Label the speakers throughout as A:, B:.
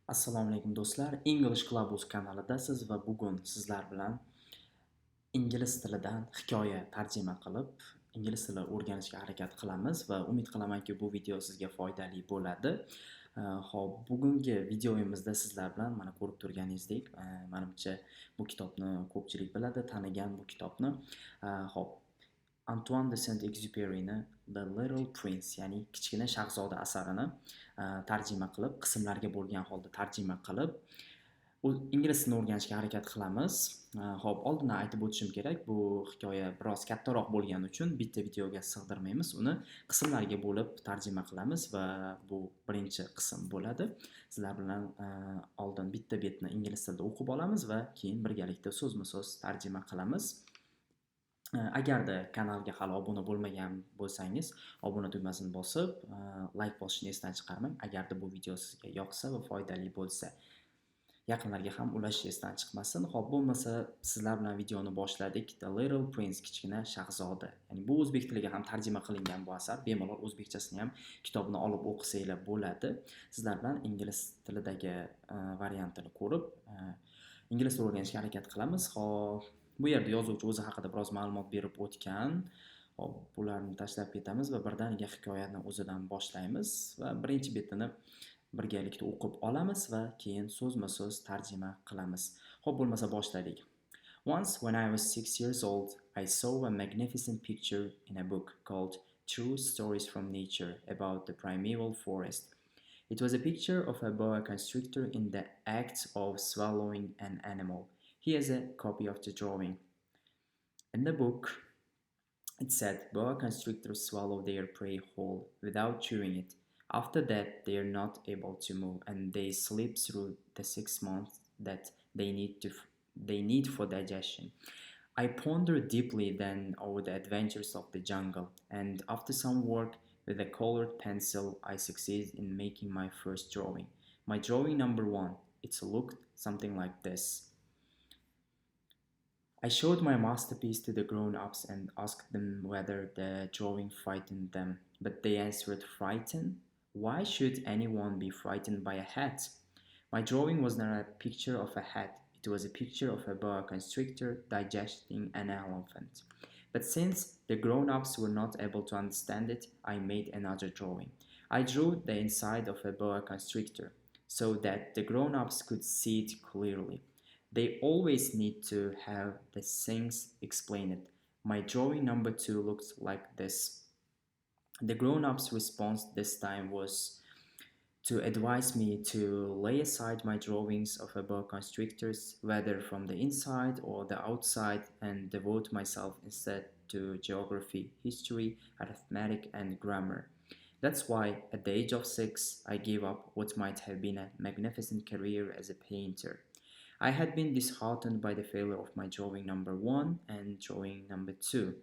A: Assalomu alaykum do'stlar. English Clubhouse kanalidasiz va bugun sizlar bilan ingliz tilidan hikoya tarjima qilib, ingliz tili o'rganishga harakat qilamiz va umid qilamanki, bu video sizga foydali bo'ladi. Xo'p, bugungi videomizda sizlar bilan mana ko'rib turganingizdek, menimcha bu kitobni ko'pchilik biladi, tanigan bu kitobni. Xo'p, Antoine de Saint-Exupéry'ni The Little Prince, ya'ni Kichkina shahzoda asarini tarjima qilib, qismlarga bo'lgan holda tarjima qilib, ingliz tilini o'rganishga harakat qilamiz. Xo'p, oldindan aytib o'tishim kerak, bu hikoya biroz kattaroq bo'lgani uchun bitta videoga sig'dirmaymiz, uni qismlarga bo'lib tarjima qilamiz va bu birinchi qism bo'ladi. Sizlar bilan oldin bitta betni ingliz tilida o'qib olamiz va keyin birgalikda so'zma-so'z tarjima qilamiz. Agarda kanalga hali obuna bo'lmagan bo'lsangiz, obuna tugmasini bosib, like bosishni esdan chiqarmang. Agarda bu video sizga yoqsa va foydali bo'lsa, yaqinlarga ham ulashish esdan chiqmasin. Xo'p, bo'lmasa sizlar bilan videoni boshladik. The Little Prince, Kichkina shahzoda. Ya'ni bu o'zbek tiliga ham tarjima qilingan bu asar. Bemalol o'zbekchasini ham kitobni olib o'qisanglar bo'ladi. Sizlar bilan ingliz tilidagi variantini ko'rib, ingliz tilini o'rganishga harakat qilamiz. Xo'p, bu yerda yozuvchi o'zi haqida biroz ma'lumot berib o'tgan. Hop, bularni tashlab ketamiz va birdaniga hikoyani o'zidan boshlaymiz va birinchi betini birgalikda o'qib olamiz va keyin so'zma-so'z tarjima qilamiz. Xo'p, bo'lmasa boshladik. Once when I was 6 years old, I saw a magnificent picture in a book called True Stories from Nature about the primeval forest. It was a picture of a boa constrictor in the act of swallowing an animal. Here's a copy of the drawing. In the book, it said boa constrictors swallow their prey whole without chewing it. After that, they are not able to move and they sleep through the 6 months that they need for digestion. I pondered deeply then over the adventures of the jungle, and after some work with a colored pencil, I succeeded in making my first drawing. My drawing number 1, it looked something like this. I showed my masterpiece to the grown-ups and asked them whether the drawing frightened them, but they answered, "Frightened? Why should anyone be frightened by a hat?" My drawing was not a picture of a hat, it was a picture of a boa constrictor digesting an elephant. But since the grown-ups were not able to understand it, I made another drawing. I drew the inside of a boa constrictor so that the grown-ups could see it clearly. They always need to have the things explained. My drawing number 2 looked like this. The grown-ups' response this time was to advise me to lay aside my drawings of boa constrictors, whether from the inside or the outside, and devote myself instead to geography, history, arithmetic, and grammar. That's why, at the age of 6, I gave up what might have been a magnificent career as a painter. I had been disheartened by the failure of my drawing number 1 and drawing number 2.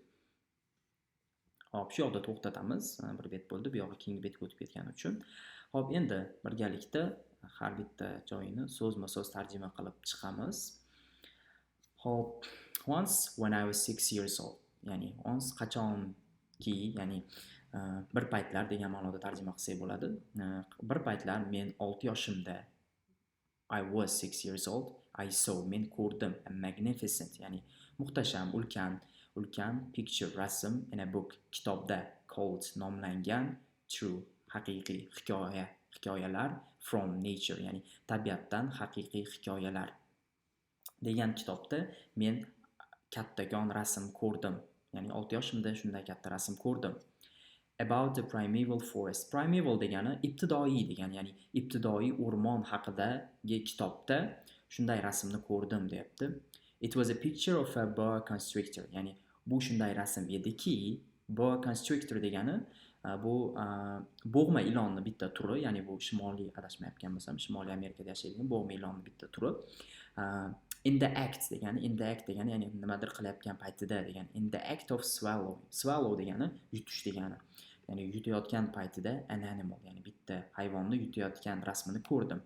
A: Hop, shu yoqda to'xtatamiz. Bir bet bo'ldi, bu yoqqa keyingi betga o'tib ketgani uchun. Hop, endi birgalikda har bitta joyini so'zma-so'z tarjima qilib chiqamiz. Hop, once when I was 6 years old, ya'ni once qachonki, ya'ni bir paytlar degan ma'noda tarjima qilsak bo'ladi. Bir paytlar men 6 yoshimda, I was 6 years old, I saw, men ko'rdim, a magnificent, ya'ni muhtasham, ulkan picture, rasm in a book, kitobda, called, nomlangan, true, haqiqiy, hikoyalar, from nature, ya'ni tabiatdan haqiqiy hikoyalar degan kitobda men kattakon rasm ko'rdim. Ya'ni 6 yoshimda shunday katta rasm ko'rdim. About the primeval forest. Primeval degani ibtidoiy degani, ya'ni ibtidoiy o'rmon haqidagi kitobda shunday rasmni ko'rdim deyapti. It was a picture of a boa constrictor, ya'ni bu shunday rasm ediki, boa constrictor degani bu bo'g'ma ilonni bitta turi, ya'ni bu shimoliy, adashmayotgan bo'lsam, Shimoliy Amerikada yashaydigan bo'g'ma ilonni bitta turi. In the act degani, ya'ni nimadir qilayotgan paytida degani. In the act of swallowing. Swallow degani yutish degani. Ya'ni yutayotgan paytida an animal, ya'ni bitta hayvonni yutayotgan rasmini ko'rdim.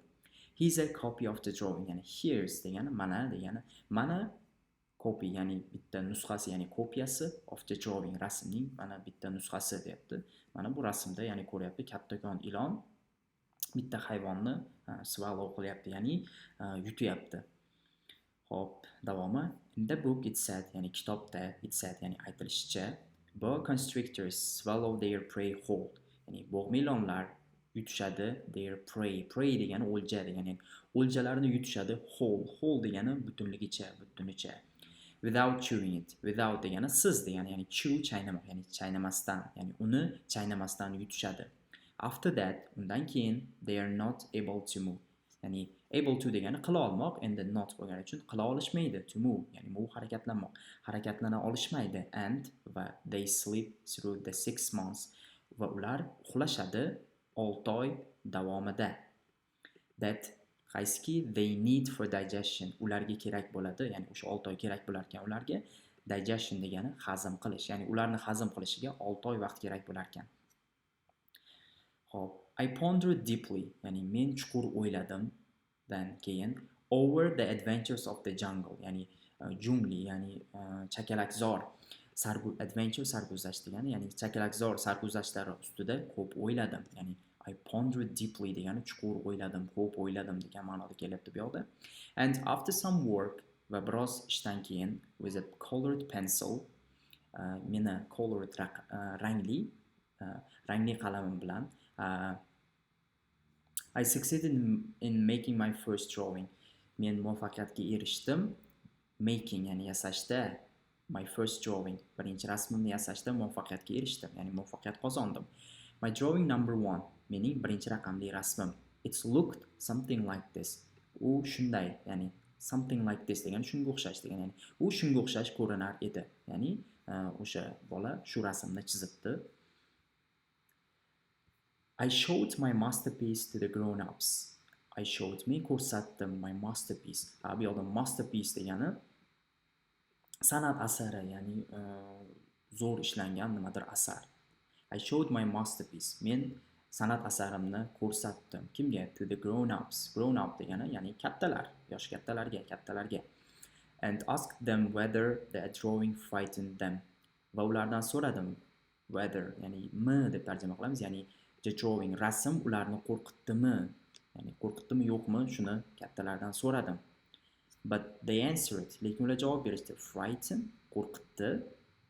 A: Here's a copy of the drawing, ya'ni here's degani mana degani. Mana copy, ya'ni bitta nusxasi, ya'ni kopiyasi of the drawing, rasmning mana bitta nusxasi deyapti. Mana bu rasmda, ya'ni ko'ryapti, kattakon ilon bitta hayvonni swallow qilyapti, ya'ni yutyapti. Hop, davomi. In the book it said, ya'ni kitobda it said, ya'ni aytilishicha, boa constrictors swallow their prey whole. Ya'ni bog'milonlar yutishadi their prey. Prey degani o'lja degani. O'ljalarni yutishadi whole. Whole degani butunligicha, butunicha. Without chewing it. Without degani siz degani, ya'ni chew chaynamoq, ya'ni chaynamasdan, ya'ni uni chaynamasdan yutishadi. After that, undan keyin they are not able to move. Ya'ni able to degani qila olmoq, endi not bo'lgani uchun qila olishmaydi. To move, ya'ni move harakatlanmoq. Harakatlana olishmaydi. And va they sleep through the 6 months. Va ular uxlashadi 6 oy davomida. That qaysiki they need for digestion. Ularga kerak bo'ladi, ya'ni o'sha 6 oy kerak bo'lar ekan ularga. Digestion degani hazm qilish, ya'ni ularni hazm qilishiga 6 oy vaqt kerak bo'lar ekan. Hop, I pondered deeply, ya'ni men chuqur o'yladim. Dan keyin over the adventures of the jungle, ya'ni jungli, ya'ni chakalakzor adventure sarguzasht degani, ya'ni chakalakzor sarguzashtlari ustida ko'p o'yladim. Ya'ni I pondered deeply degani chuqur o'yladim, ko'p o'yladim degan ma'noda kelyapti bu yoqda. And after some work va biroz ishdan keyin with a colored pencil, meni colored rangli qalamim bilan I succeeded in making my first drawing. Men muvaffaqiyatga erishdim. Making, ya'ni yasashda. My first drawing. Birinchi rasmimni yasashda muvaffaqiyatga erishdim, ya'ni muvaffaqiyat qozondim. My drawing number 1. Mening birinchi raqamli rasmim. It looked something like this. U shunday, ya'ni something like this degani shunga o'xshash degani, ya'ni u shunga o'xshash ko'rinar edi. Ya'ni o'sha bola shu rasmni chizibdi. I showed my masterpiece to the grown-ups. I showed, men ko'rsatdim my masterpiece. Bu yoqda masterpiece degani san'at asari, ya'ni zo'r ishlangan nimadir asar. I showed my masterpiece. Men san'at asarimni ko'rsatdim. Kimga? To the grown-ups. Grown-up degani, ya'ni kattalar, yosh kattalarga. And asked them whether the drawing frightened them. Va ulardan so'radim whether, ya'ni deb tarjima qilamiz, ya'ni the drawing, rasm ularni qo'rqitdimi? Ya'ni qo'rqitdimi yo'qmi? Shuni kattalardan so'radim. But they answered, lekin ular javob berishdi. Frightened, qo'rqitdi.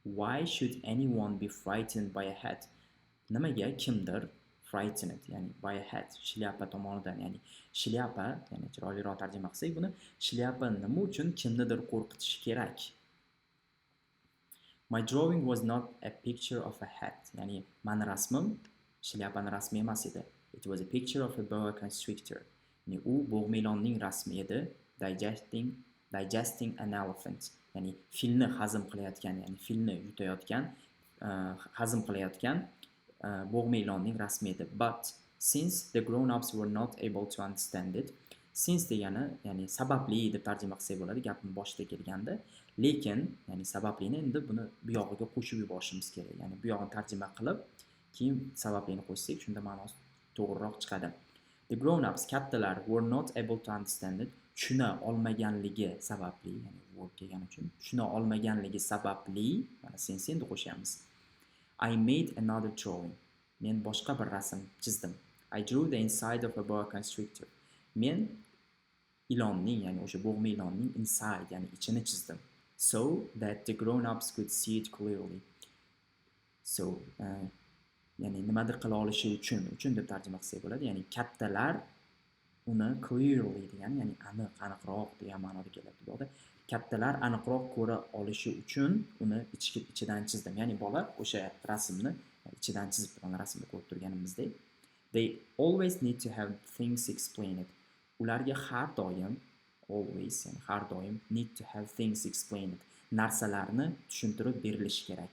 A: Why should anyone be frightened by a hat? Nimaga kimdir frightened, ya'ni by a hat, shlyapa tomonidan, ya'ni shlyapa, ya'ni chiroyliroq tarjima qilsak buni, shlyapa nima uchun kimnidir qo'rqitishi kerak? My drawing was not a picture of a hat, ya'ni mani rasmim shlyapani rasmi emas edi. It was a picture of a boa constrictor. Ya'ni u bog'milonning rasmi edi. Digesting an elephant. Ya'ni filni hazm qilayotgan, ya'ni filni yutayotgan, hazm qilayotgan bog'milonning rasmi edi. But since the grown-ups were not able to understand it, since degani, ya'ni sababli deb tarjima qilsak bo'ladi gapning boshida kelganda, lekin, ya'ni sabablini endi buni bu yog'iga qo'shib yuborishimiz kerak. Ya'ni bu yog'ini tarjima qilib keyin sabablini qo'shsak, shunda ma'nosi to'g'riroq chiqadi. The grown-ups, kattalar, were not able to understand it. Tushuna olmaganligi sababli, ya'ni word kelgani uchun tushuna olmaganligi sababli, mana sense endi qo'shamiz. I made another drawing. Men boshqa bir rasm chizdim. I drew the inside of a boa constrictor. Men ilonning, ya'ni o'sha bog'ma ilonning inside, ya'ni ichini chizdim. So that the grown-ups could see it clearly. So, ya'ni nimadir qila olishi uchun deb tarjima qilsak bo'ladi. Ya'ni kattalar uni clearly degani, ya'ni aniqroq degan ma'noda keladi bu yerda. Kattalar aniqroq ko'ra olishi uchun uni ichidan chizdim. Ya'ni bola o'sha rasmni ichidan chizib turgan rasmni ko'rib turganimizdek. They always need to have things explained. Ularga har doim always, ya'ni har doim need to have things explained. Narsalarni tushuntirib berilishi kerak.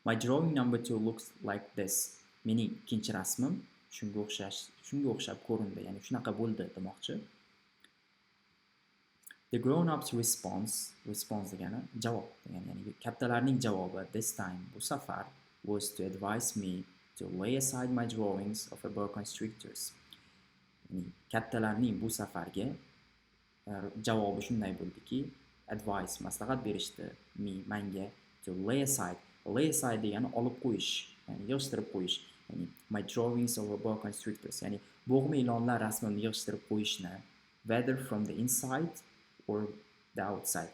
A: My drawing number 2 looks like this. Mening ikkinchi rasmim shunga o'xshab ko'rindi, ya'ni shunaqa bo'ldi demoqchi. The grown-ups response degani javob degani, ya'ni kattalarning javobi this time, bu safar, was to advise me to lay aside my drawings of a boa constrictors. Ya'ni kattalarning bu safarga javobi shunday bo'ldiki, advice, maslahat berishdi manga to lay aside. Lay aside degani olib qo'yish, ya'ni yig'ishtirib qo'yish. ya'ni my drawings of boa constrictors, ya'ni bo'g'ma ilonlar rasmimni yig'ishtirib qo'yishni, whether from the inside or the outside,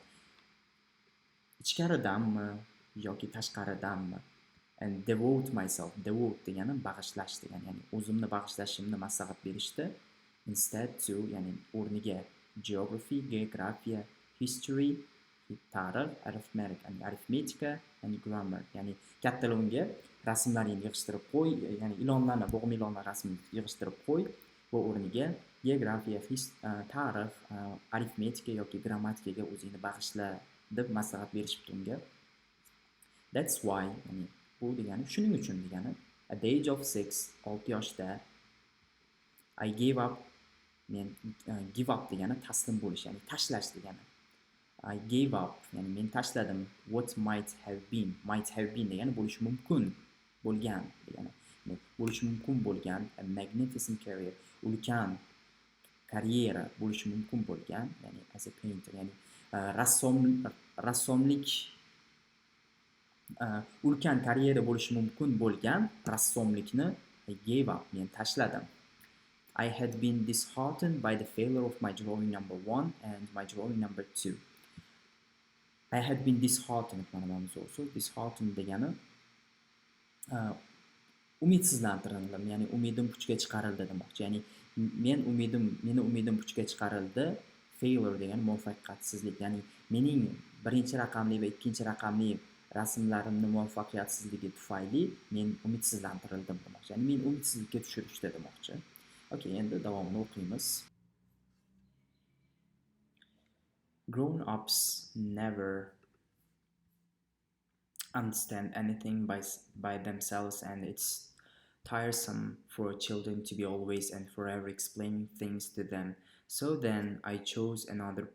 A: ichkaridanmi yoki tashqaridanmi. And devote myself, devote degani bag'ishlash degani, ya'ni o'zimni bag'ishlashimni maslahat berishdi. Instead to, ya'ni o'rniga, geography, geografiya, history, tarix, arithmetic, ya'ni arifmetika, and grammar, ya'ni kattalarga rasmlaringni yig'ishtirib qo'y, ya'ni ilonlarni, bo'g'ma ilonlar rasmini yig'ishtirib qo'y va o'rniga geografiya, tarix, arifmetika yoki grammatikaga o'zingni bag'ishla deb maslahat berishibdi unga. That's why, ya'ni bu degani shuning uchun degani, at the age of 6, 6 yoshda, I gave up, men give up degani taslim bo'lish, ya'ni tashlash degani. I gave up, ya'ni men tashladim, what might have been degani bo'lishi mumkin bo'lgan degani. Bo'lishi mumkin bo'lgan a magnificent career, ulkan karyera bo'lishi mumkin bo'lgan, ya'ni as a painter, ya'ni rassomlik ulkan karyera bo'lishi mumkin bo'lgan rassomlikni I gave up, men tashladim. I had been disheartened by the failure of my drawing number 1 and my drawing number 2. I had been disheartened, also disheartened degani umidsizlantirildim, ya'ni umidim puchga chiqarildi demoqchi. Ya'ni meni umidim puchga chiqarildi. Failure degani muvaffaqiyatsizlik, ya'ni mening birinchi raqamli va ikkinchi raqamli rasmlarimni muvaffaqiyatsizligi tufayli men umidsizlantirildim demoqchi. Ya'ni men umidsizlikka tushirishdi demoqchi. Okay, endi davomini o'qiymiz. Grown-ups never understand anything by themselves, and it's tiresome for children to be always and forever explaining things to them. So then I chose another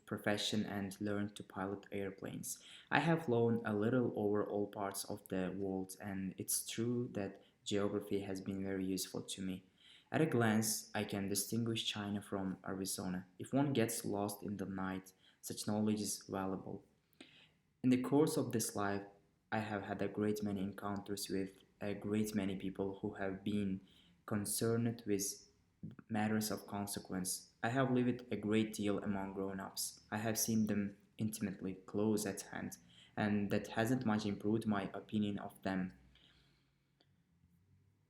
A: profession and learned to pilot airplanes. I have flown a little over all parts of the world, and it's true that geography has been very useful to me. At a glance, I can distinguish China from Arizona. If one gets lost in the night, such knowledge is valuable. In the course of this life, I have had a great many encounters with a great many people who have been concerned with matters of consequence. I have lived a great deal among grown-ups. I have seen them intimately, close at hand, and that hasn't much improved my opinion of them.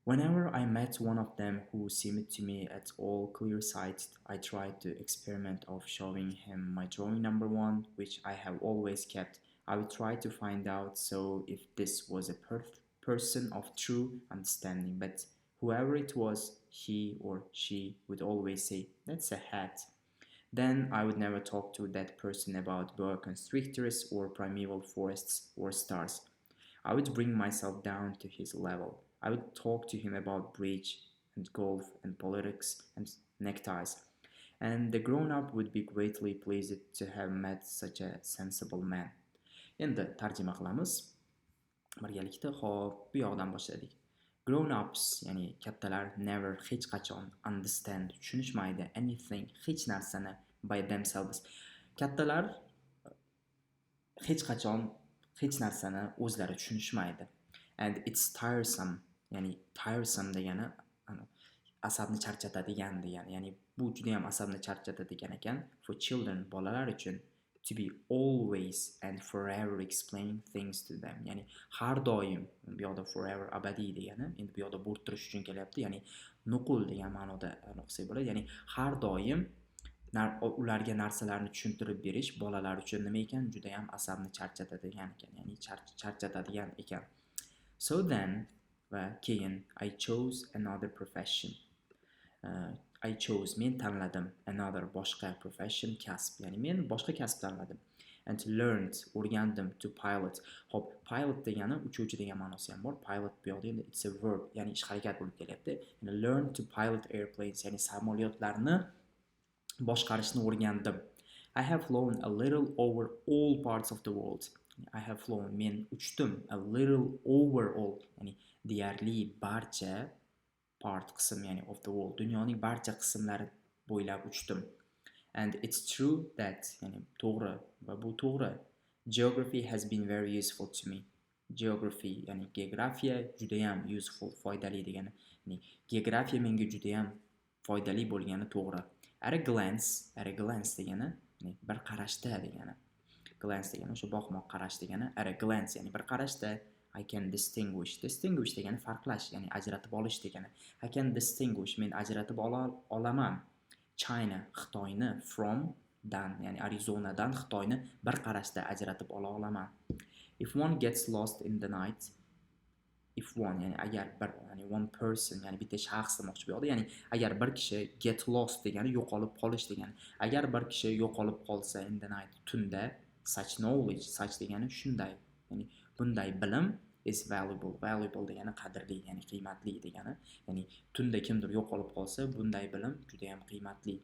A: Whenever I met one of them who seemed to me at all clear-sighted, I tried the experiment of showing him my drawing number 1, which I have always kept. I would try to find out if this was a person of true understanding, but whoever it was, he or she would always say, "That's a hat." Then I would never talk to that person about boa constrictors or primeval forests or stars. I would bring myself down to his level. I would talk to him about bridge and golf and politics and neckties. And the grown-up would be greatly pleased to have met such a sensible man. Endi tarjima qilamiz birgalikda. Xo'p, bu yoqdan boshladik. Grown-ups, ya'ni kattalar, never, hech qachon, understand, tushunishmaydi, anything, hech narsani, by themselves. Kattalar hech qachon hech narsani o'zlari tushunishmaydi. And it's tiresome, ya'ni tiresome degani asabni charchatadigan degani, ya'ni bu juda ham asabni charchatadigan ekan. For children, bolalar uchun, to be always and forever explaining things to them, ya'ni har doim, bu yoqda forever abadiy degani, endi bu yoqda bo'rttirish uchun kelyapti, ya'ni nuqul degan ma'noda o'qisak bo'ladi. Ya'ni har doim ularga narsalarni tushuntirib berish bolalar uchun nima ekan? Juda ham asabni charchatadigan ekan, ya'ni charchatadigan ekan. So then, va keyin, I chose another profession. I chose, men tanladim, another, boshqa, profession, kasb, ya'ni men boshqa kasb tanladim. And learned, o'rgandim, to pilot. Hop, pilot degani uchuvchi degan ma'nosi ham bor. Pilot bu yoqda endi it's a verb, ya'ni ish harakat bo'lib kelyapti. And learn to pilot airplanes, ya'ni samolyotlarni boshqarishni o'rgandim. I have flown a little over all parts of the world. I have flown, men uchdim, a little over all, ya'ni deyarli barcha, part qism, ya'ni of the world, dunyoning barcha qismlari bo'ylab uchdim. And it's true that, ya'ni to'g'ri, va bu to'g'ri, geography has been very useful to me. Geography ya'ni geografiya juda ham useful, foydali degani. Ya'ni geografiya menga juda ham foydali bo'lgani to'g'ri. At a glance degani ya'ni bir qarashda degani. Glance degani o'sha boqmoq, qarash degani. At a glance ya'ni bir qarashda I can distinguish. Distinguish degani farqlash, ya'ni ajratib olish degani. I can distinguish, men ajratib olaman. China, Xitoyni from dan, ya'ni Arizonadan Xitoyni bir qarashda ajratib ola olaman. If one gets lost in the night, if one ya'ni agar bir, ya'ni one person ya'ni bitta shaxs demoqchi bu yoqda, ya'ni agar bir kishi get lost degani yo'qolib qolish degani. Agar bir kishi yo'qolib qolsa in the night tunda, such knowledge, such degani shunday, ya'ni bunday bilim is valuable. Valuable degani qadrli, ya'ni qiymatli degani. Ya'ni tunda kimdir yo'qolib qolsa, bunday bilim juda ham qiymatli.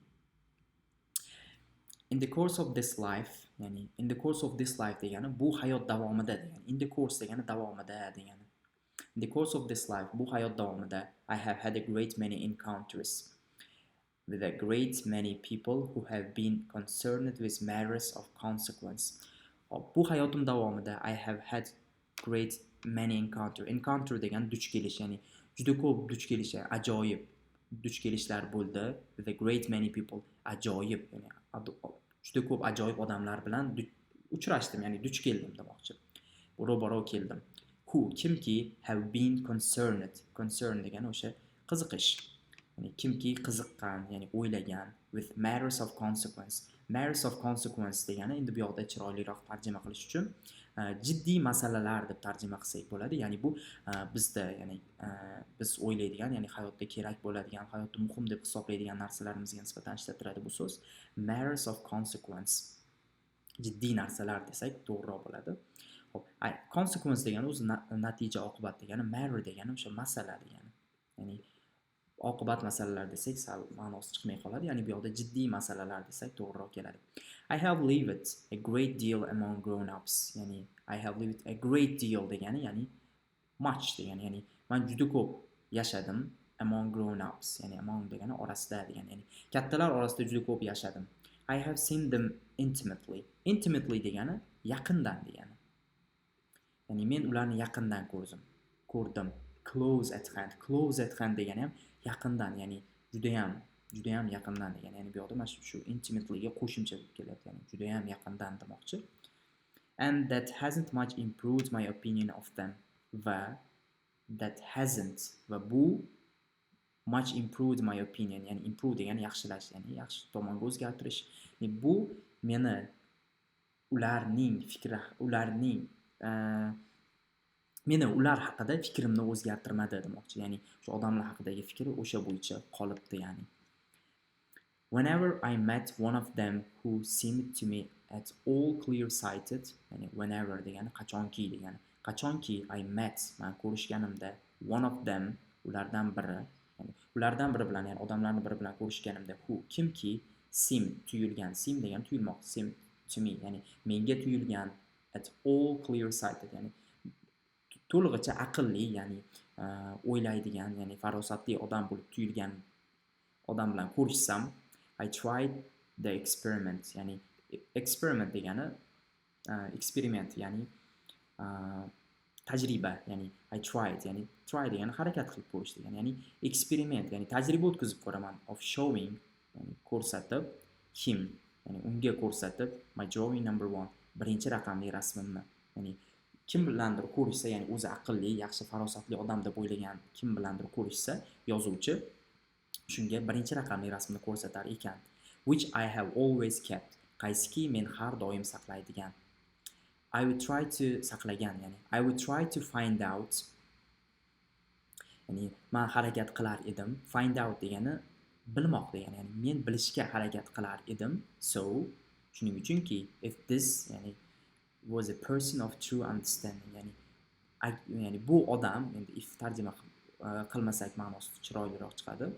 A: In the course of this life, ya'ni in the course of this life degani bu hayot davomida degani. In the course degani davomida degani. In the course of this life, bu hayot davomida I have had a great many encounters with a great many people who have been concerned with matters of consequence. Bu hayotim davomida I have had great many encounter degani duch kelish, ya'ni juda ko'p duch kelish, ajoyib duch kelishlar bo'ldi. With a great many people, ajoyib, ya'ni juda ko'p ajoyib odamlar bilan uchrashdim, ya'ni duch keldim demoqchi. Ro'baro keldim. Who, kimki have been concerned. Concern degani o'sha qiziqish. Ya'ni kimki qiziqqan, ya'ni o'ylagan. With matters of consequence. Matters of consequence degani endi bu yoqda chiroyliroq tarjima qilish uchun jiddiy masalalar deb tarjima qilsak bo'ladi. Ya'ni bu bizda, ya'ni biz o'ylaydigan, ya'ni hayotda kerak bo'ladigan, hayotda muhim deb hisoblaydigan narsalarimizga nisbatan ishlatiladi bu so'z. Matters of consequence. Jiddiy narsalar desak to'g'riroq bo'ladi. Xo'p, consequence degani o'zi natija, oqibat degani. Matter degani o'sha masala degani. Ya'ni oqibat masalalar desak sal ma'nosi chiqmay qoladi. Ya'ni bu yoqda jiddiy masalalar desak to'g'riroq keladi. I have lived a great deal among grown-ups. Ya'ni I have lived a great deal degani, ya'ni much degani. Ya'ni men juda ko'p yashadim among grown-ups. Ya'ni among degani orasida degani. Ya'ni kattalar orasida juda ko'p yashadim. I have seen them intimately. Intimately degani yaqindan degani. Ya'ni men ularni yaqindan ko'rdim. Close at hand. Close at hand degani ham yaqindan, ya'ni juda ham yaqindan degani. Ya'ni bu yoqda mana shu intimately ga qo'shimcha keladi, ya'ni juda ham yaqindan demoqchi. And that hasn't much improved my opinion of them. Va that hasn't, va bu much improved my opinion, ya'ni improve degani yaxshilash, ya'ni yaxshi tomonga o'zgartirish. Ya'ni bu meni meni ular haqida fikrimni o'zgartirmadi demoqchi. Ya'ni shu odamlar haqidagi fikri o'sha bo'yicha qolibdi, ya'ni. Whenever I met one of them who seemed to me at all clear-sighted, ya'ni whenever degani qachonki degani. Qachonki I met, men ko'rishganimda, one of them, ulardan biri, ya'ni ulardan biri bilan, ya'ni odamlarning biri bilan ko'rishganimda, who, kimki, seemed, tuyulgan, seem degani tuyulmoq, seemed to me, ya'ni menga tuyulgan, at all clear-sighted, ya'ni to'lig'icha aqlli, ya'ni o'ylaydigan, ya'ni farosatli odam bo'lib tuyulgan odam bilan ko'rishsam, I tried the experiment, ya'ni experiment degani experiment, ya'ni tajriba, ya'ni I tried, ya'ni try degani harakat qilib ko'rish degani, ya'ni experiment, ya'ni tajriba o'tkazib ko'raman, of showing, ya'ni ko'rsatib, him, ya'ni unga ko'rsatib, my drawing number 1, birinchi raqamli rasmimni, ya'ni kim bilandir ko'rishsa, ya'ni o'zi aqlli, yaxshi farosatli odam deb o'ylagan kim bilandir ko'rishsa, yozuvchi shunga birinchi raqamli rasmni ko'rsatar ekan. Which I have always kept, qaysiki men har doim saqlaydigan. I would try to saqlagan, ya'ni I would try to find out, ya'ni men harakat qilar edim. Find out degani bilmoq degani, ya'ni men bilishga harakat qilar edim. So, shuning uchunki if this, ya'ni was a person of true understanding, ya'ni bu odam, endi if tarjima qilmasak ma'nosi chiroyliroq chiqadi.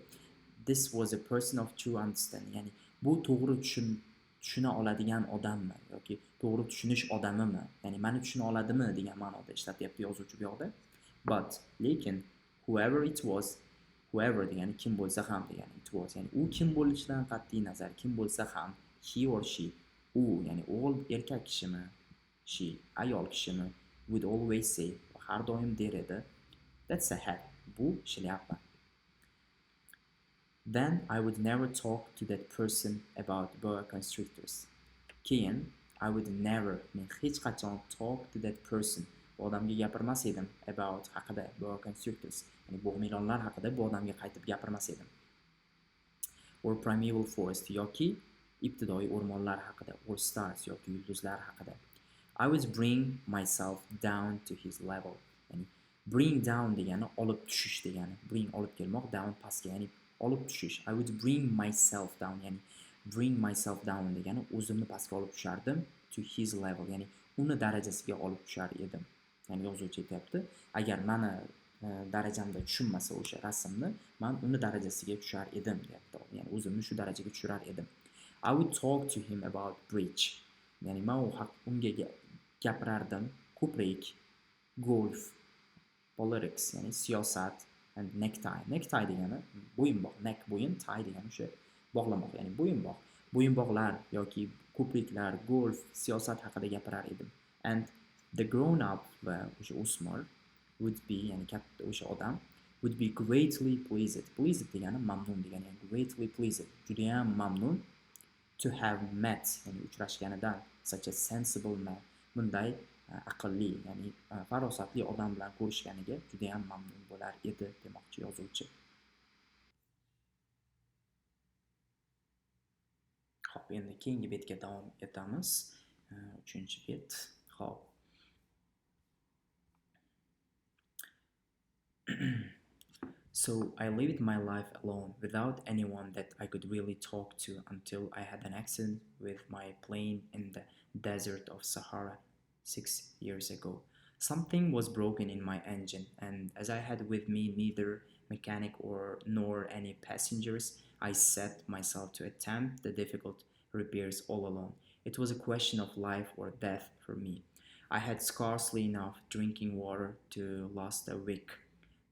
A: This was a person of true understanding, ya'ni bu to'g'ri tushuna oladigan odammi yoki to'g'ri tushunish odamimi, ya'ni meni tushuna oladimi degan ma'noda ishlatyapti yozuvchi bu yoqda. But lekin whoever it was, whoever degani kim bo'lsa ham degani, it was, ya'ni u kim bo'lishidan qat'iy nazar kim bo'lsa ham, he or she, u, ya'ni o'g'il erkak kishimi, she ayol kishimi, would always say, har doim der edi, that's a hat, bu shlyapa. Then I would never talk to that person about boa constrictors. Keyin I would never, men hech qachon talk to that person, bu odamga gapirmas edim, about haqida, boa constrictors, ya'ni bo'g'milonlar haqida bu odamga qaytib gapirmas edim. Or primeval forest yoki ibtidoiy o'rmonlar haqida, or stars yoki yulduzlar haqida. I would bring myself down to his level. Ya'ni bring down degani olib tushish degani. Bring olib kelmoq, down pastga, ya'ni olib tushish. I would bring myself down, ya'ni bring myself down degani o'zimni pastga olib tushardim, to his level, ya'ni uni darajasiga olib tushar edim. Ya'ni yozuvchi aytayapti, agar meni darajamda tushunmasa o'sha rasmni, men uni darajasiga tushar edim deyapti. Ya'ni o'zimni shu darajaga tushirar edim. I would talk to him about bridge. Ya'ni men unga gapirardim ko'prik, golf, politics, ya'ni siyosat, and necktie. Necktie degani bo'yinbog', neck bo'yin, tie degani o'sha bog'lamoq, ya'ni bo'yinbog'. Bo'yinbog'lar yoki ko'priklar, golf, siyosat haqida gapirar edim. And the grown up va o'sha o'smir would be, ya'ni katta o'sha odam would be greatly pleased. Pleased degani mamnun degani, ya'ni greatly pleased, juda ham mamnun to have met, ya'ni uchrashganidan, such a sensible man, bunday aqlli, ya'ni farosatli odam bilan ko'rishganiga juda ham mamnun bo'lar edi demoqchi yozuvchi. Xo'p, endi keyingi betga davom etamiz. 3-bet. Xo'p. So I lived my life alone without anyone that I could really talk to until I had an accident with my plane in the desert of Sahara 6 years ago. Something was broken in my engine, and as I had with me neither mechanic nor any passengers, I set myself to attempt the difficult repairs all alone. It was a question of life or death for me. I had scarcely enough drinking water to last a week.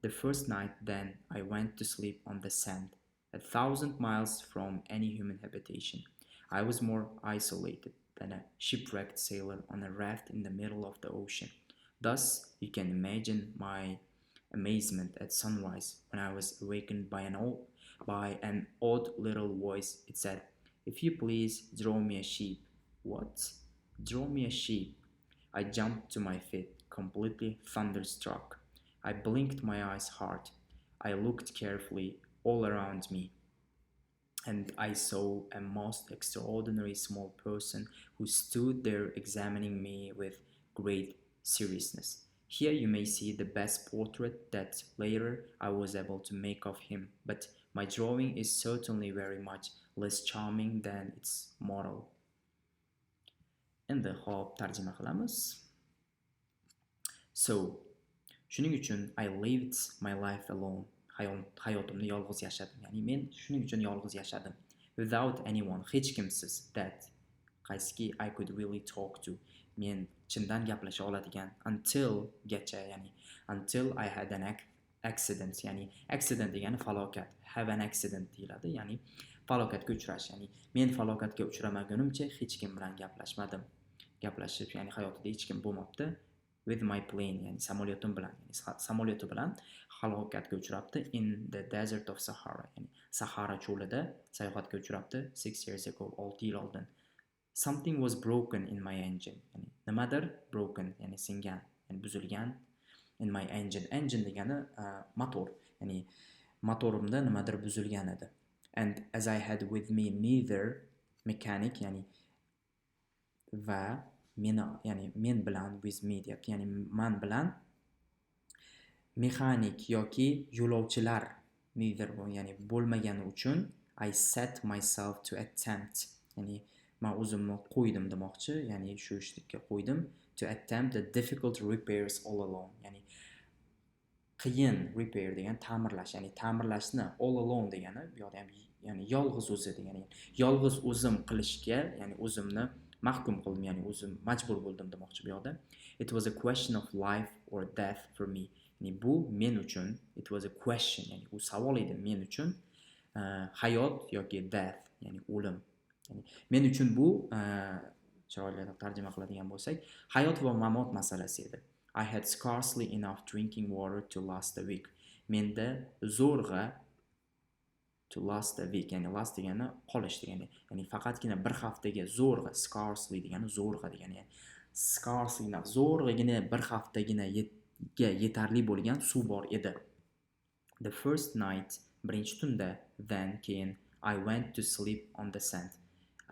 A: The first night, then, I went to sleep on the sand, 1,000 miles from any human habitation. I was more isolated than a shipwrecked sailor on a raft in the middle of the ocean. Thus, you can imagine my amazement at sunrise when I was awakened by an odd little voice. It said, "If you please, draw me a sheep." What? Draw me a sheep? I jumped to my feet, completely thunderstruck. I blinked my eyes hard. I looked carefully all around me, and I saw a most extraordinary small person who stood there examining me with great seriousness. Here you may see the best portrait that later I was able to make of him, but my drawing is certainly very much less charming than its model. Endi hop tarjima qilamiz. So, shuning uchun I lived my life alone. Hayotimni yolg'iz yashadim. Ya'ni men shuning uchun yolg'iz yashadim. Without anyone, hech kimsiz, that qaysiki I could really talk to. Men chindan gaplasha oladigan, until gacha, ya'ni until I had an accident, ya'ni accident degani falokat. Have an accident deyiladi, ya'ni falokatga uchrash, ya'ni men falokatga uchramagunimcha hech kim bilan gaplashmadim. Gaplashib, ya'ni hayotida hech kim bo'lmabdi. With my plane, ya'ni samolyotim bilan, ya'ni samolyoti bilan halokatga uchrabdi in the desert of Sahara, ya'ni Sahara cho'lida sayohatga uchrabdi 6 years ago, 6 yil oldin. Something was broken in my engine, ya'ni nimadir broken, ya'ni singan, ya'ni buzilgan in my engine. Engine degani motor, ya'ni motorimda nimadir buzilgan edi. And as I had with me neither mechanic, ya'ni va ya'ni men bilan, with me deyapti, ya'ni man bilan mexanik yoki yo'lovchilar neither, ya'ni bo'lmagani uchun I set myself to attempt, ya'ni men o'zimni qo'ydim demoqchi, ya'ni shu ishlikka qo'ydim, to attempt the difficult repairs all alone, ya'ni qiyin, repair degan ta'mirlash, ya'ni ta'mirlashni all alone degani bu yerda ham ya'ni yolg'iz o'zi degani, yolg'iz o'zim qilishga, ya'ni o'zimni mahkum qildim, ya'ni o'zim majbur bo'ldim demoqchi bu yoqda. It was a question of life or death for me. Ya'ni bu men uchun, it was a question, ya'ni u savol edi men uchun, hayot yoki death, ya'ni o'lim. Ya'ni men uchun bu chiroyli tarjima qiladigan bo'lsak, hayot va mamot masalasi edi. I had scarcely enough drinking water to last a week. Menda zo'rg'a to last a week, ya'ni last degani qolish degani, ya'ni faqatgina bir haftaga zo'rg'a, scarcely degani zo'rg'a degani, ya'ni scarcely zo'rg'agina bir haftagina yetarli bo'lgan suv bor edi. The first night, birinchi tunda, then keyin I went to sleep on the sand.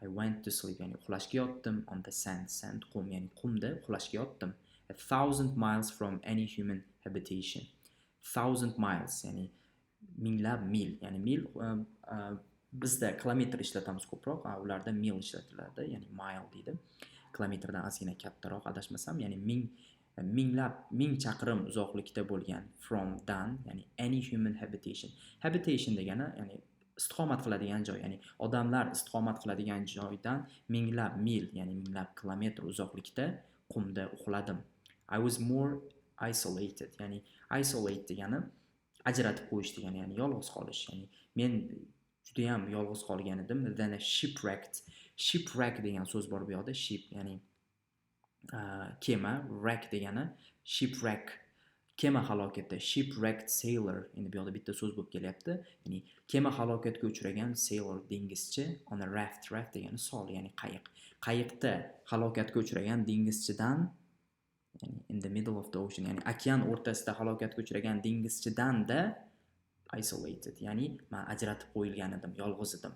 A: I went to sleep, ya'ni uxlashga yotdim, on the sand, sand qum, ya'ni qumda uxlashga yotdim. 1,000 miles from any human habitation. 1,000 miles, ya'ni minglab mil, ya'ni mil bizda kilometr ishlatamiz ko'proq, ularda mil ishlatiladi, ya'ni mile deydi. Kilometrdan ozgina kattaroq adashmasam, ya'ni ming chaqirim uzoqlikda bo'lgan, from dan, ya'ni any human habitation. Habitation degani ya'ni istiqomat qiladigan joy, ya'ni odamlar istiqomat qiladigan joydan minglab mil, ya'ni minglab kilometr uzoqlikda qumda uxladim. I was more isolated, ya'ni isolate degani ajratib qo'yish degani, ya'ni yolg'iz qolish, ya'ni men juda ham yolg'iz qolgan edim. Then a shipwrecked, shipwreck degan so'z bor bu yoqda, ship ya'ni kema, wreck degani shipwreck, kema halokati, shipwrecked sailor, endi bu yoqda bitta so'z bo'lib kelyapti, ya'ni kema halokatga uchragan sailor, dengizchi, on a raft, raft degani sol, ya'ni qayiq, qayiqda halokatga uchragan dengizchidan, ya'ni in the middle of the ocean, ya'ni okean o'rtasida halokatga uchragan dengizchidan-da isolated, ya'ni men ajratib qo'yilgan edim, yolg'iz edim.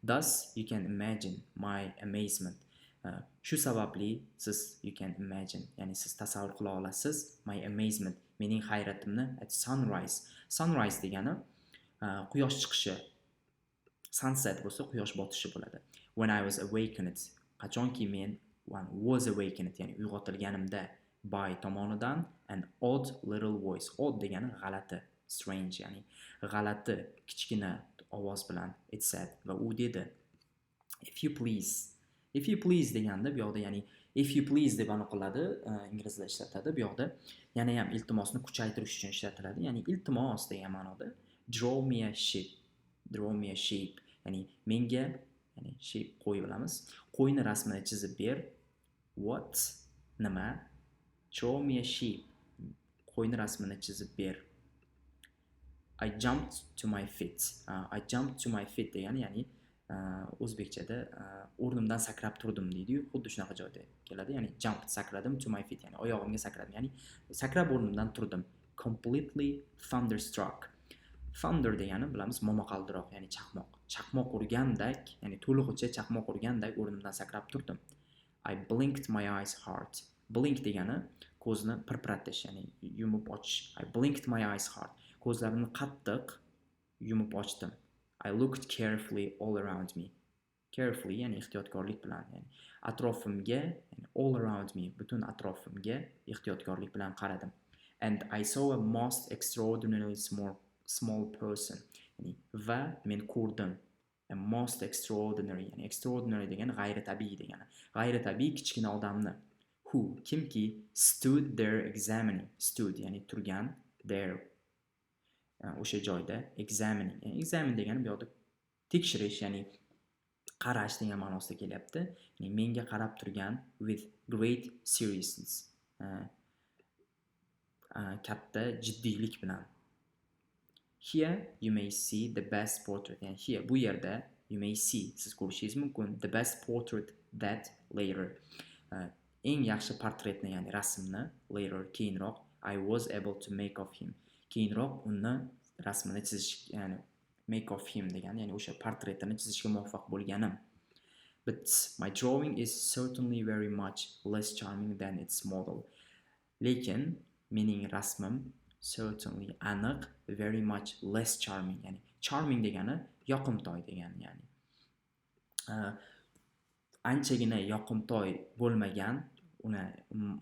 A: Thus you can imagine my amazement. Shu sababli siz, you can imagine, ya'ni siz tasavvur qila olasiz, my amazement, mening hayratimni, at sunrise. Sunrise degani quyosh chiqishi, sunset bo'lsa quyosh botishi bo'ladi. When I was awakened, qachonki men, one was awakened, ya'ni uyg'otilganimda, by tomonidan, an odd little voice. Odd degani g'alati, strange, ya'ni g'alati kichkina ovoz bilan, it said, va u dedi, if you please. If you please deganda bu yoqda, ya'ni if you please deb aniqladi, inglizda ishlatiladi. Bu yoqda yana ham iltimosni kuchaytirish uchun ishlatiladi. Ya'ni iltimos degan ma'noda draw me a sheep, draw me a sheep, ya'ni menga, ya'ni sheep qo'y bilamiz, qo'yni rasmini chizib ber. What? Nima? Draw me a sheep, qo'yni rasmini chizib ber. I jumped to my feet. I jumped to my feet degani, ya'ni o'zbekchada o'rnimdan sakrab turdim deydi-yu, xuddi shunaqa joyda keladi. Ya'ni jumped, sakradim, to my feet, ya'ni oyog'imga sakradim, ya'ni sakrab o'rnimdan turdim. Completely thunderstruck. Thunder degani bilamiz momaqaldiroq, ya'ni chaqmoq. Chaqmoq urgandak, ya'ni to'lig'icha chaqmoq urgandak o'rnimdan sakrab turdim. I blinked my eyes hard. Blink degani ko'zni pirpiratish, ya'ni yumib ochish. I blinked my eyes hard. Ko'zlarimni qattiq yumib ochdim. I looked carefully all around me. Carefully, ya'ni ehtiyotkorlik bilan, ya'ni atrofimga, ya'ni all around me, butun atrofimga ehtiyotkorlik bilan qaradim. And I saw a most extraordinarily small person. Ya'ni va men ko'rdim. A most extraordinary, ya'ni extraordinary degani g'ayritabiiy degani. G'ayritabiiy kichkina odamni. Who, kimki, stood there examining. Stood, ya'ni turgan, there, o'sha joyda, examining. Yani examine degani bu yoqda tekshirish, ya'ni qarash degan ma'nosida kelyapti. Ya'ni menga qarab turgan, with great seriousness, katta jiddiylik bilan. Here you may see the best portrait. Yani here, bu yerda, you may see, siz ko'rishingiz mumkin, the best portrait that later, eng yaxshi portretni, ya'ni rasmni, later, keyinroq, I was able to make of him. Keyinroq uni rasmini chizish, ya'ni make of him degani, ya'ni o'sha portretini chizishga muvaffaq bo'lganim. But my drawing is certainly very much less charming than its model. Lekin mening rasmim certainly, aniq, very much less charming, ya'ni charming degani yoqimtoy degani, ya'ni anchagina yoqimtoy bo'lmagan, uni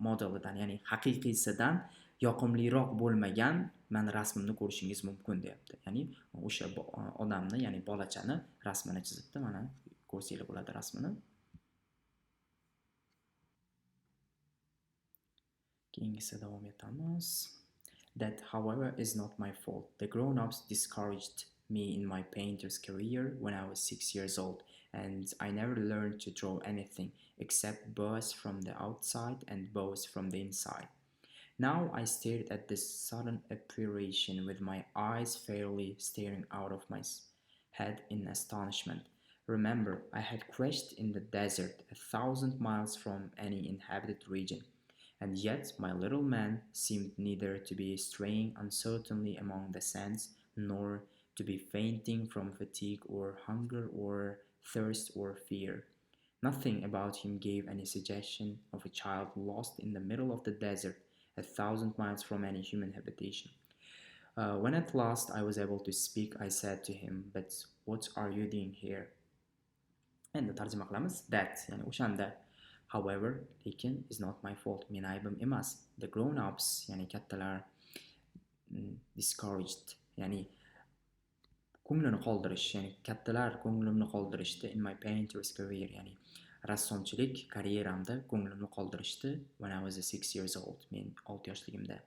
A: modelidan, ya'ni haqiqiysidan yoqimliroq bo'lmagan men rasmimni ko'rishingiz mumkin deyapti. Ya'ni o'sha odamni, ya'ni bolachani rasmini chizibdi. Mana ko'rsanglar bo'ladi rasmini. Keyingisi davom etamiz. That, however, is not my fault. The grown-ups discouraged me in my painter's career when I was 6 years old, and I never learned to draw anything except bows from the outside and bows from the inside. Now I stared at this sudden apparition with my eyes fairly staring out of my head in astonishment. Remember, I had crashed in the desert 1,000 miles from any inhabited region, and yet my little man seemed neither to be straying uncertainly among the sands nor to be fainting from fatigue or hunger or thirst or fear. Nothing about him gave any suggestion of a child lost in the middle of the desert, 1,000 miles from any human habitation. When at last I was able to speak, I said to him, "But what are you doing here?" Endi tarjima qilamiz. That, ya'ni o'shanda. However, lekin is not my fault. Meni aybim emas. The grown ups, ya'ni kattalar, discouraged, ya'ni ko'nglini qoldirish, ya'ni kattalar ko'nglimni qoldirishdi in my painter's career, ya'ni rassomchilik karyeramda ko'nglimni qoldirishdi when I was 6 years old, men 6 yoshligimda.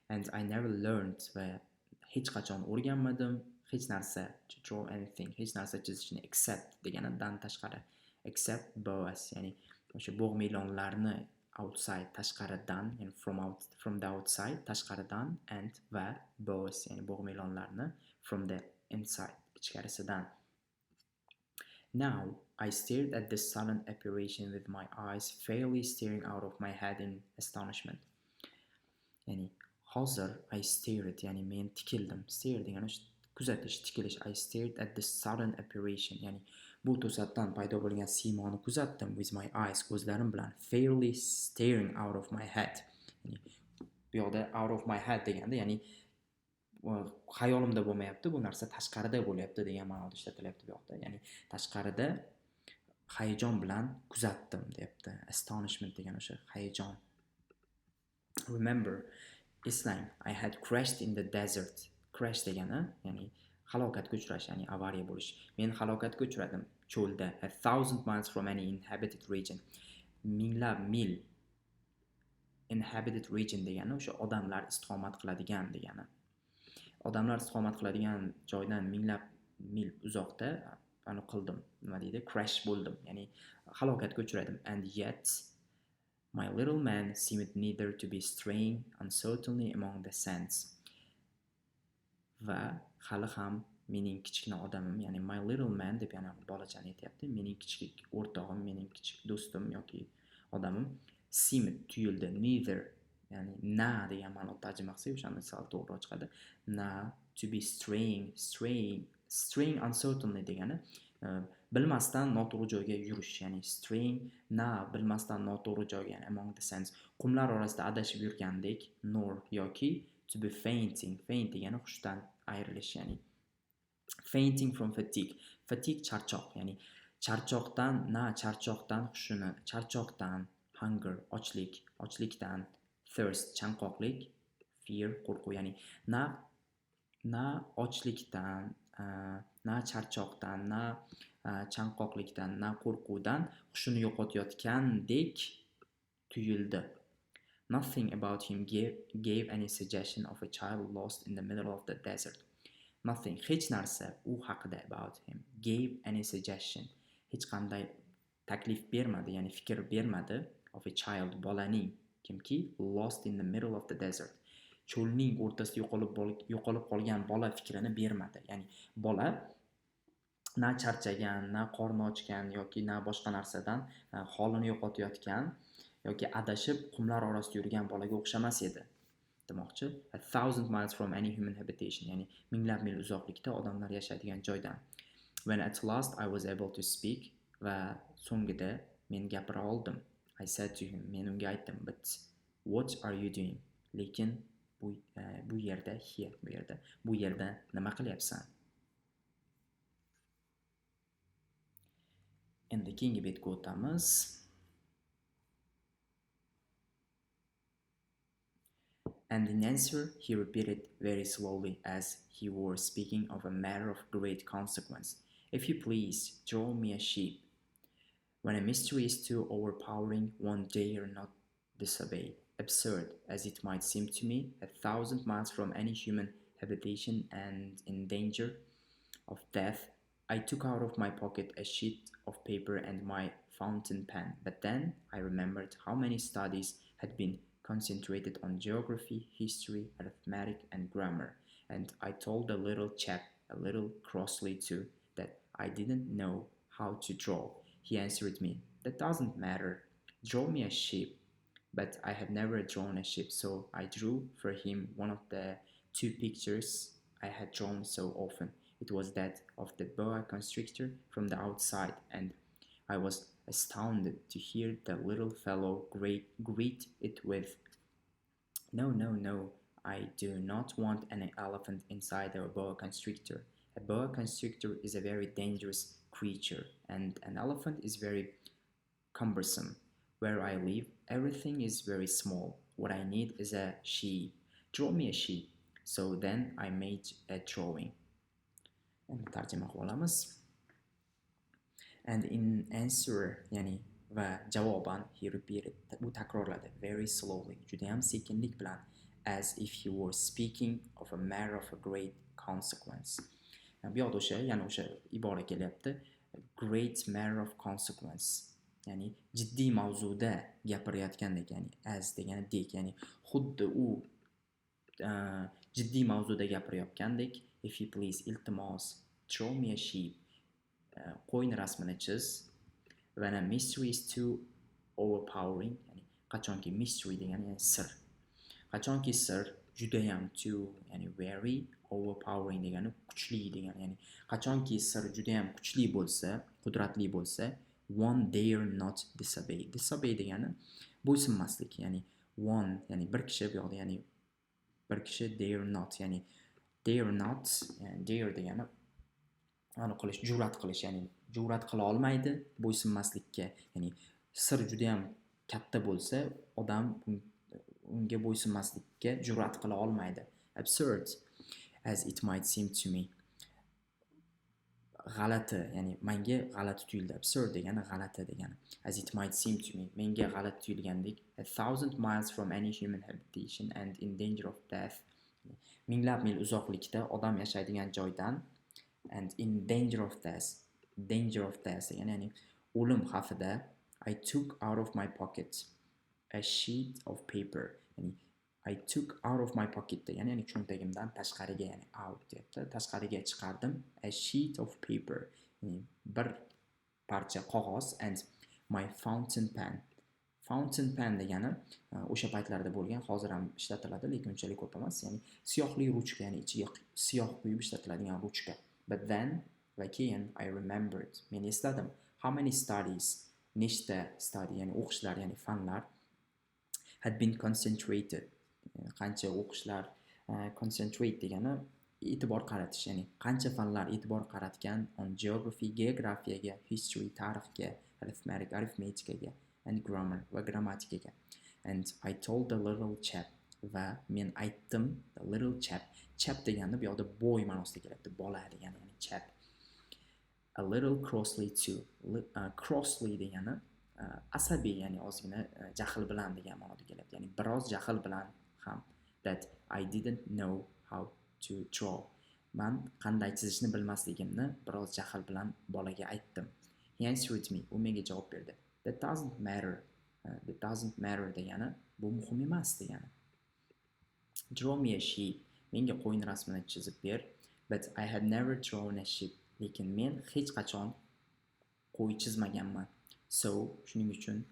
A: And I never learned, va hech qachon o'rganmadim hech narsa, to draw anything, hech narsa chizishni, except deganidan tashqari, except boas, ya'ni o'sha bog'milonlarni outside, tashqaridan, ya'ni from the outside, tashqaridan, and va boas, ya'ni bog'milonlarni from the inside, ichkarisidan. Now I stared at this sudden apparition with my eyes fairly staring out of my head in astonishment. Ya'ni hozir I stared, ya'ni men tikildim. Stare degani kuzatish, tikilish. I stared at this sudden apparition, ya'ni bu to'satdan paydo bo'lgan siymoni kuzatdim with my eyes, ko'zlarim bilan, fairly staring out of my head. Ya'ni bu yoqda out of my head deganda, ya'ni xayolimda bo'lmayapti, bu narsa tashqarida bo'lyapti degan ma'noda ishlatilyapti bu yoqda. Ya'ni tashqarida hayajon bilan kuzatdim deyapti. Astonishment degan o'sha hayajon. Remember, eslang, I had crashed in the desert. Crash degani, ya'ni halokatga uchrash, ya'ni avariya bo'lish. Men halokatga uchradim cho'lda, 1,000 miles from any inhabited region. Minglab mil. Inhabited region degani o'sha odamlar istiqomat qiladigan degani. Odamlar istiqomat qiladigan joydan minglab mil uzoqda buni qildim. Nima deydi? Crash bo'ldim, ya'ni halokatga uchradim. And yet my little man seemed neither to be straying uncertainly among the sands. Va hali ham mening kichkina odamim, ya'ni my little man deb yana bolachani aytyapti. Mening kichik o'rtog'im, mening kichik do'stim yoki odamim seemed, tuyuldi, neither, ya'ni na degan ma'noda tarjima qilsak o'shanda sal to'g'riroq chiqadi. Na, to be straying uncertainly degani bilmasdan noto'g'ri joyga yurish, ya'ni straying, na bilmasdan noto'g'ri joyga, ya'ni among the sands, qumlar orasida adashib yurgandek, nor yoki to be fainting degani hushdan ayrilish, ya'ni fainting from fatigue, charchoq, ya'ni charchoqdan, na charchoqdan hushini, charchoqdan, hunger, ochlikdan, thirst, chanqoqlik, fear, qo'rquv, ya'ni na ochlikdan, na charchoqdan, na chanqoqlikdan, na qo'rquvdan hushini yo'qotayotgandek tuyuldi. Nothing about him gave any suggestion of a child lost in the middle of the desert. Nothing, hech narsa u haqida, about him, gave any suggestion, hech qanday taklif bermadi, ya'ni fikr bermadi, of a child, bolaning, kimki, lost in the middle of the desert, cho'lning o'rtasida yo'qolib qolgan bola fikrini bermadi. Ya'ni bola na charchagan, na qorni ochgan yoki na boshqa narsadan holini yo'qotayotgan yoki adashib qumlar orasida yurgan bolaga o'xshamas edi demoqchi. 1,000 miles from any human habitation, ya'ni minglab mil uzoqlikda odamlar yashaydigan joydan. When at last I was able to speak, va so'ngida men gapira oldim. I said to him, men unga aytdim, but what are you doing? Lekin bu yerda, here, bu yerda nima qilyapsan? Endi keyingi betga o'tamiz. And in answer, he repeated very slowly, as he were speaking of a matter of great consequence, "If you please, draw me a sheep." When a mystery is too overpowering, one dare not disobey. Absurd as it might seem to me, 1,000 miles from any human habitation and in danger of death, I took out of my pocket a sheet of paper and my fountain pen. But then I remembered how many studies had been concentrated on geography, history, arithmetic, and grammar. And I told the little chap, a little crossly too, that I didn't know how to draw. He answered me, "That doesn't matter. Draw me a sheep." But I had never drawn a sheep, so I drew for him one of the two pictures I had drawn so often. It was that of the boa constrictor from the outside, and I was astounded to hear the little fellow greet it with, "No, no, no, I do not want an elephant inside a boa constrictor. A boa constrictor is a very dangerous creature, and an elephant is very cumbersome. Where I live, everything is very small. What I need is a sheep. Draw me a sheep." So then I made a drawing. Endi tarjima qilib olamiz. And in answer, ya'ni va javoban, he repeated, u takrorladi very slowly, juda ham sekinlik bilan, as if he were speaking of a matter of a great consequence. Bu yoqda o'sha ibora kelyapti, great matter of consequence. Ya'ni jiddiy mavzuda gapirayotgandek, ya'ni as degani dek, ya'ni xuddi u jiddiy mavzuda gapirayotgandek. If you please, iltimos, draw me a sheep. Qo'yni rasmini chiz. When a mystery is too overpowering, ya'ni qachonki mystery degani ya'ni sir. Qachonki sir judayam too, ya'ni very overpowering degani kuchli degani, ya'ni qachonki sir judayam kuchli bo'lsa, qudratli bo'lsa, one dare not disobey. Disobey degani bo'ysunmaslik, ya'ni one, ya'ni bir kishi, bu yoqda ya'ni bir kishi dare not, ya'ni dare not, ya'ni dare degani qilish, jur'at qilish, ya'ni jur'at qila olmaydi bo'ysunmaslikka. Ya'ni sir juda ham katta bo'lsa, odam unga bo'ysunmaslikka jur'at qila olmaydi. Absurd as it might seem to me. G'alati, ya'ni menga g'alati tuyuldi. Absurd degani g'alati degani. As it might seem to me, menga g'alati tuyulgandek. 1,000 miles from any human habitation and in danger of death. Minglab mil uzoqlikda odam yashaydigan joydan and in danger of death. Danger of death degani, ya'ni o'lim xavfida. I took out of my pocket a sheet of paper. Ya'ni I took out of my pocket degani, ya'ni cho'ntagimdan tashqariga, ya'ni out deyapti, tashqariga chiqardim a sheet of paper, ya'ni bir parcha qog'oz, and my fountain pen. Fountain pen degani o'sha paytlarda bo'lgan, hozir ham ishlatiladi, lekin unchalik ko'p emas, ya'ni siyohli ruchka, ya'ni ichiga siyoh quyib ishlatiladigan ruchka. But then, va keyin, I remembered, men esladim, how many studies, nechta study, ya'ni o'qishlar, ya'ni fanlar had been concentrated, qancha o'qishlar, concentrate degani e'tibor qaratish, ya'ni qancha fanlar e'tibor qaratgan on geography, geografiyaga, history, tarixga, arifmetikaga, and grammar, va grammatikaga. And I told the little chap, va men aytdim, the little chap. Chap degani bu yoqda boy ma'nosida kelyapti, bola degani, ya'ni chap. A little crossly too. Crossly degani asabiy, ya'ni ozgina jahl bilan degan ma'noda kelyapti, ya'ni biroz jahl bilan ham. That I didn't know how to draw. Man qanday chizishni bilmasligimni biroz jahl bilan bolaga aytdim. He answered me. U menga javob berdi. That doesn't matter. That doesn't matter degani bu muhim emas degani. Draw me a sheep. Menga qo'yni rasmini chizib ber. But I had never drawn a sheep. Lekin men hech qachon qo'y chizmaganman. So, shuning uchun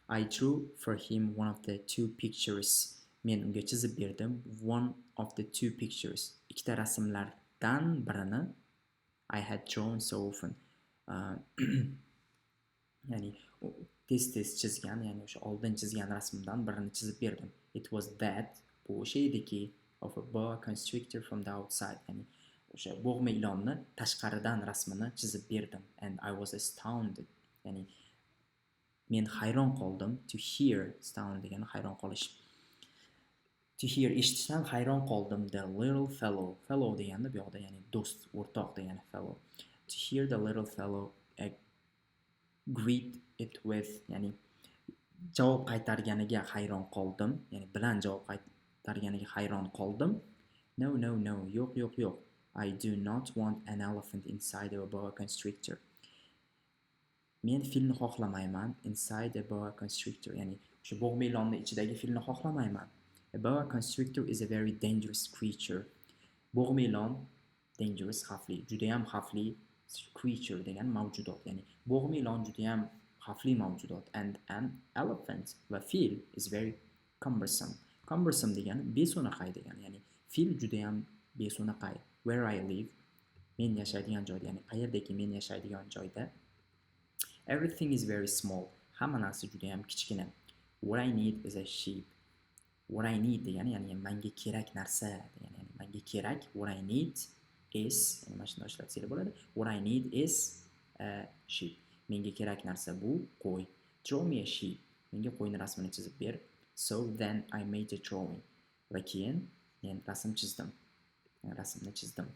A: I drew for him one of the two pictures. Men unga chizib berdim one of the two pictures. Ikkita rasmlardan birini I had drawn so often. Ya'ni tez chizgan, ya'ni o'sha oldin chizgan rasmdan birini chizib berdim. It was that, bu o'sha ediki, of a boa constrictor from the outside. Ya'ni o'sha bo'g'ma ilonni tashqaridan rasmini chizib berdim. And I was astounded. Ya'ni men hayron qoldim. To hear, astound degani hayron qolish. To hear, eshitishdan hayron qoldim. The little fellow degani bu yoqda, ya'ni do'st, o'rtoq degani fellow. To hear the little fellow greet it with, ya'ni javob qaytarganiga hayron qoldim, ya'ni bilan javob qaytarganiga hayron qoldim. No, yo'q. I do not want an elephant inside a boa constrictor. Men filni xohlamayman inside a boa constrictor, ya'ni O'sha bog'ma ilonni ichidagi filni xohlamayman. A boa constrictor is a very dangerous creature. Bog'ma ilon dangerous xavfli, juda ham xavfli creature degani mavjudot, ya'ni bog'ma ilon juda ham xavfli mavjudot. And an elephant va fil is very cumbersome. Cumbersome degani beso'naqay degani, ya'ni fil juda ham beso'naqay. Where I live, men yashaydigan joyda, ya'ni qayerdaki men yashaydigan joyda, everything is very small. Hamma narsa juda ham kichkina. What I need is a sheep. What I need degani, ya'ni menga kerak narsa degani, ya'ni menga kerak, what I need is, ya'ni mana shunday ishlatsanglar bo'ladi. What I need is a sheep. Menga kerak narsa bu qo'y. Draw me a sheep. Menga qo'yni rasmini chizib ber. So then I made a drawing. Va keyin men rasm chizdim. Rasmni chizdim.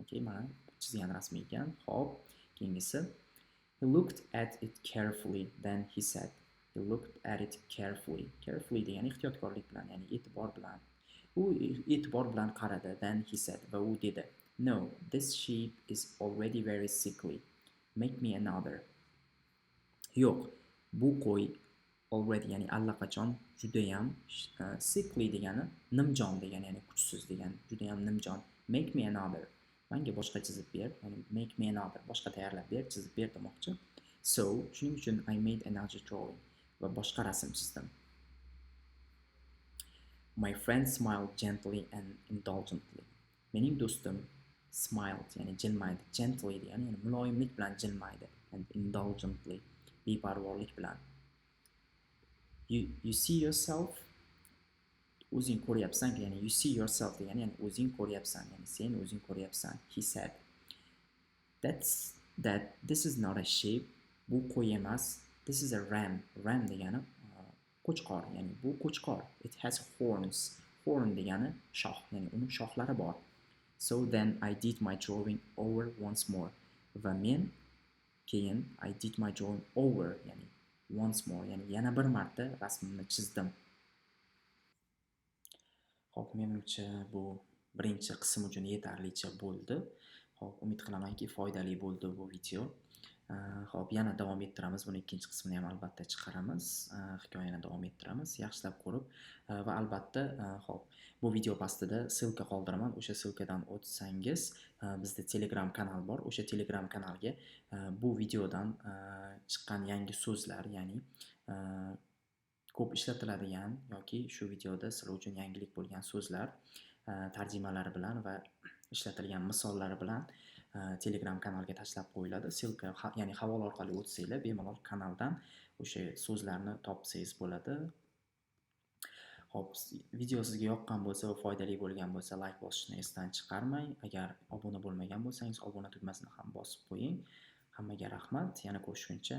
A: Okay, mana chizgan rasm ekan. Xo'p, keyingisi. He looked at it carefully, then he said. He looked at it carefully. Carefully degani ehtiyotkorlik bilan, ya'ni e'tibor bilan. U e'tibor bilan qaradi. Then he said, va u dedi. No, this sheep is already very sickly. Make me another. Yo'q, bu qo'y already, ya'ni allaqachon judayam sickly degani nimjon degani, ya'ni kuchsiz degani, judayam nimjon. Make me another. Menga boshqa chizib ber, ya'ni make me another, boshqa tayyorlab ber, chizib ber demoqchi. So, shuning uchun I made another drawing. Va boshqa rasm chizdim. My friend smiled gently and indulgently. Mening do'stim smiled, ya'ni jilmaydi. Gently degani, ya'ni muloyimlik bilan jilmaydi. And indulgently, beparvorlik bilan. You see yourself, o'zing ko'ryapsan, ya'ni you see yourself degani, ya'ni o'zing ko'ryapsan, ya'ni sen o'zing ko'ryapsan. He said, this is not a sheep. Bu qo'y emas. This is a ram. Ram degani qo'chqor, ya'ni bu qo'chqor. It has horns. Horn degani shox, ya'ni uning shoxlari bor. So then I did my drawing over once more. Va men keyin I did my drawing over, ya'ni once more, ya'ni yana bir marta rasmimni chizdim. Xo'p, menimcha bu birinchi qism uchun yetarlicha bo'ldi. Xo'p, umid qilamanki foydali bo'ldi bu video. Xo'p, yana davom ettiramiz. Buni ikkinchi qismini ham albatta chiqaramiz. Hikoyani davom ettiramiz. Yaxshilab ko'rib va albatta, xo'p, bu video pastida silka qoldiraman. O'sha silkadan o'tsangiz, bizda Telegram kanal bor. O'sha Telegram kanalga bu videodan chiqqan yangi so'zlar, ya'ni ko'p ishlatiladigan yoki shu videoda sizlar uchun yangilik bo'lgan so'zlar tarjimalari bilan va ishlatilgan misollari bilan Telegram kanalga tashlab qo'yiladi. Silka, ya'ni havola orqali o'tsanglar, bemalol kanaldan o'sha so'zlarni topsangiz bo'ladi. Xo'p, video sizga yoqqan bo'lsa va foydali bo'lgan bo'lsa, like bosishni esdan chiqarmang. Agar obuna bo'lmagan bo'lsangiz, obuna tugmasini ham bosib qo'ying. Hammaga rahmat. Yana ko'rishguncha